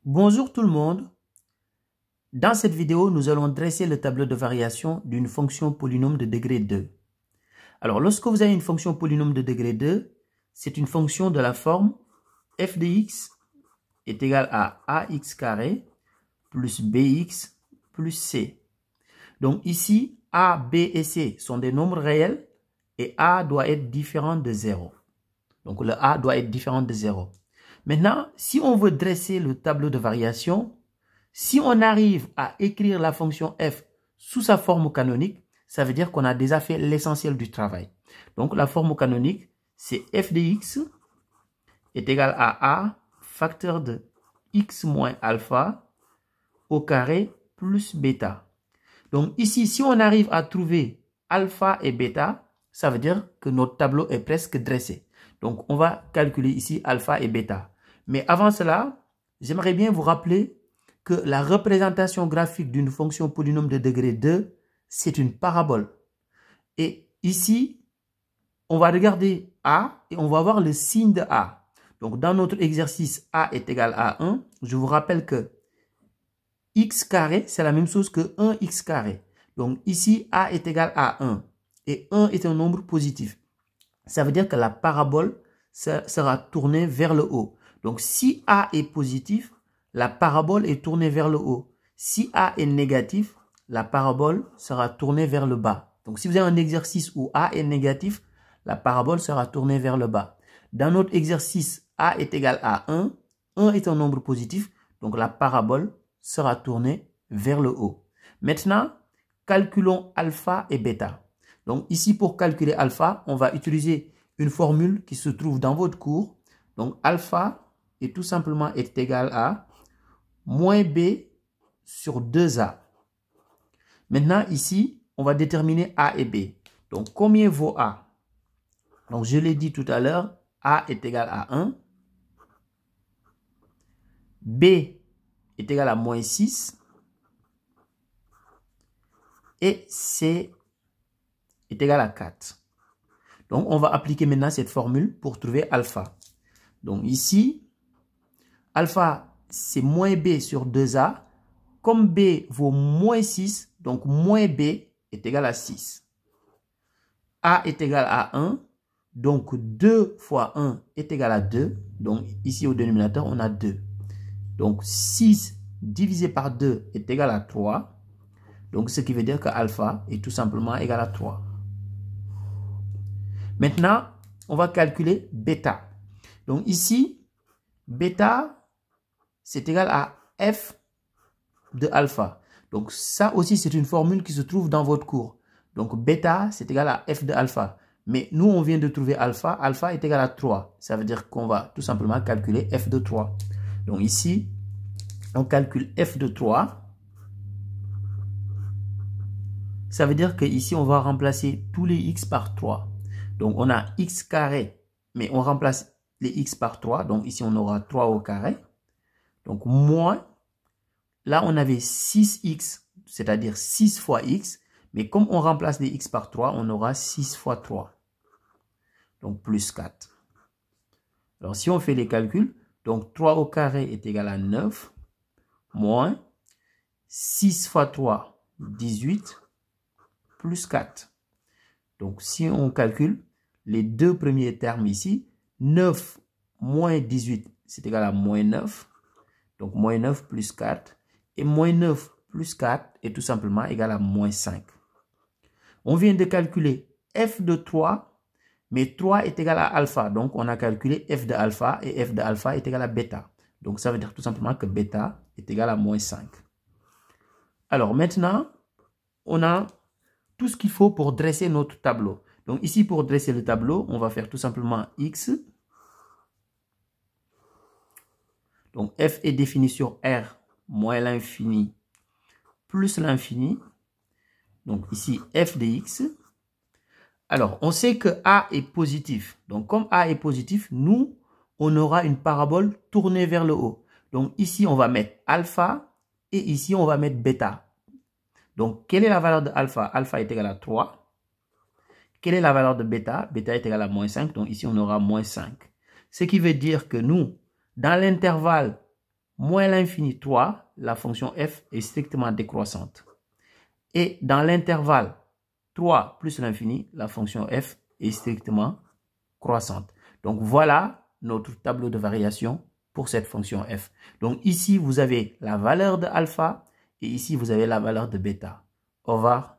Bonjour tout le monde. Dans cette vidéo, nous allons dresser le tableau de variation d'une fonction polynôme de degré 2. Alors, lorsque vous avez une fonction polynôme de degré 2, c'est une fonction de la forme f de x est égal à ax carré plus bx plus c. Donc ici, a, b et c sont des nombres réels et a doit être différent de 0. Donc le a doit être différent de 0. Maintenant, si on veut dresser le tableau de variation, si on arrive à écrire la fonction f sous sa forme canonique, ça veut dire qu'on a déjà fait l'essentiel du travail. Donc la forme canonique, c'est f de x est égal à a facteur de x moins alpha au carré plus bêta. Donc ici, si on arrive à trouver alpha et bêta, ça veut dire que notre tableau est presque dressé. Donc on va calculer ici alpha et bêta. Mais avant cela, j'aimerais bien vous rappeler que la représentation graphique d'une fonction polynôme de degré 2, c'est une parabole. Et ici, on va regarder a et on va voir le signe de a. Donc dans notre exercice a est égal à 1, je vous rappelle que x carré, c'est la même chose que 1x carré. Donc ici, a est égal à 1. Et 1 est un nombre positif. Ça veut dire que la parabole sera tournée vers le haut. Donc si a est positif, la parabole est tournée vers le haut. Si a est négatif, la parabole sera tournée vers le bas. Donc si vous avez un exercice où a est négatif, la parabole sera tournée vers le bas. Dans notre exercice, a est égal à 1. 1 est un nombre positif, donc la parabole sera tournée vers le haut. Maintenant, calculons alpha et bêta. Donc ici, pour calculer alpha, on va utiliser une formule qui se trouve dans votre cours. Donc alpha est tout simplement égal à moins b sur 2a. Maintenant ici, on va déterminer a et b. Donc combien vaut a? Donc je l'ai dit tout à l'heure, a est égal à 1. B est égal à moins 6. Et C est égal à 4. Donc, on va appliquer maintenant cette formule pour trouver alpha. Donc, ici, alpha, c'est moins B sur 2A. Comme B vaut moins 6, donc moins B est égal à 6. A est égal à 1. Donc, 2 fois 1 est égal à 2. Donc, ici, au dénominateur, on a 2. Donc, 6 divisé par 2 est égal à 3. Donc, ce qui veut dire que alpha est tout simplement égal à 3. Maintenant, on va calculer bêta. Donc ici, bêta, c'est égal à f de alpha. Donc ça aussi, c'est une formule qui se trouve dans votre cours. Donc bêta, c'est égal à f de alpha. Mais nous, on vient de trouver alpha. Alpha est égal à 3. Ça veut dire qu'on va tout simplement calculer f de 3. Donc ici, on calcule f de 3. Ça veut dire qu'ici, on va remplacer tous les x par 3. Donc, on a x carré, mais on remplace les x par 3. Donc, ici, on aura 3 au carré. Donc, moins, là, on avait 6x, c'est-à-dire 6 fois x. Mais comme on remplace les x par 3, on aura 6 fois 3. Donc, plus 4. Alors, si on fait les calculs, donc 3 au carré est égal à 9, moins 6 fois 3, 18, plus 4. Donc, si on calcule les deux premiers termes ici, 9 moins 18, c'est égal à moins 9. Donc, moins 9 plus 4. Et moins 9 plus 4 est tout simplement égal à moins 5. On vient de calculer f de 3, mais 3 est égal à alpha. Donc, on a calculé f de alpha et f de alpha est égal à bêta. Donc, ça veut dire tout simplement que bêta est égal à moins 5. Alors, maintenant, on a tout ce qu'il faut pour dresser notre tableau. Donc ici, pour dresser le tableau, on va faire tout simplement x. Donc f est défini sur R moins l'infini plus l'infini. Donc ici, f de x. Alors, on sait que a est positif. Donc comme a est positif, nous, on aura une parabole tournée vers le haut. Donc ici, on va mettre alpha et ici, on va mettre bêta. Donc, quelle est la valeur de alpha? Alpha est égal à 3. Quelle est la valeur de bêta? Bêta est égal à moins 5. Donc, ici, on aura moins 5. Ce qui veut dire que nous, dans l'intervalle moins l'infini 3, la fonction f est strictement décroissante. Et dans l'intervalle 3 plus l'infini, la fonction f est strictement croissante. Donc voilà notre tableau de variation pour cette fonction f. Donc ici, vous avez la valeur de alpha et ici, vous avez la valeur de bêta. Au revoir.